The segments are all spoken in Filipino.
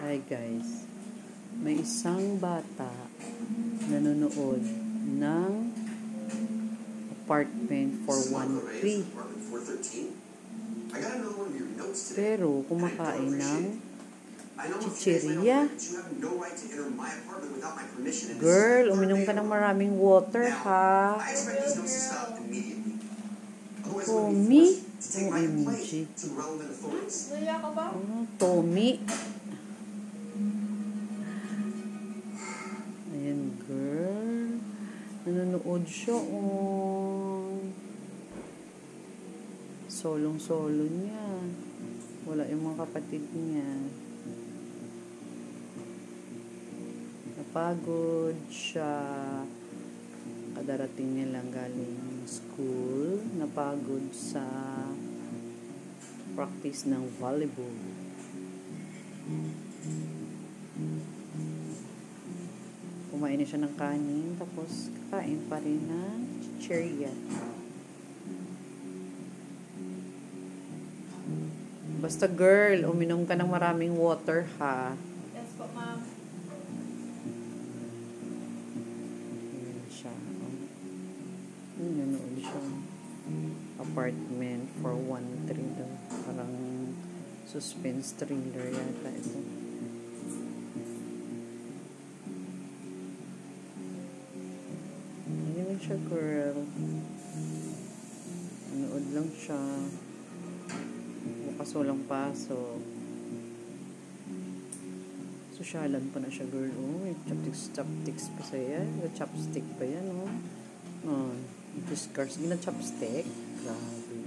Hi guys, may isang bata nanonood ng apartment 413 pero kumakain ng chichirya. Girl, uminom ka ng maraming water ha. Tommy? OMG. Tommy? Ayan, girl. Nanonood siya, oh. Solong-solo niya. Wala yung mga kapatid niya. Napagod siya. Kadarating niya lang galing school. Napagod sa practice ng volleyball. Kumain na siya ng kanin, tapos kakain pa rin ng chichirya. Basta girl, uminom ka ng maraming water ha. Yes po, ma'am. Ayan siya. Nanonood siya. Apartment 413 daw. Parang suspense thriller yata ito. Ayan siya, girl. Nanood lang siya. Bukas walang pasok. Sosyalan pa na siya, girl. Oh, may chopsticks pa sa yan. May chopstick pa yan, oh. Oh, discards. Gina-chopstick. Grabe.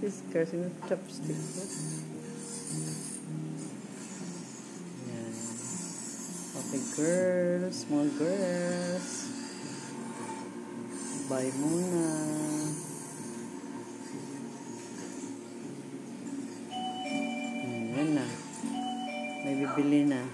Discards. Gina-chopstick pa. Yan. Okay, girls. Small girls. Bye muna. Ayan na. May bibili na.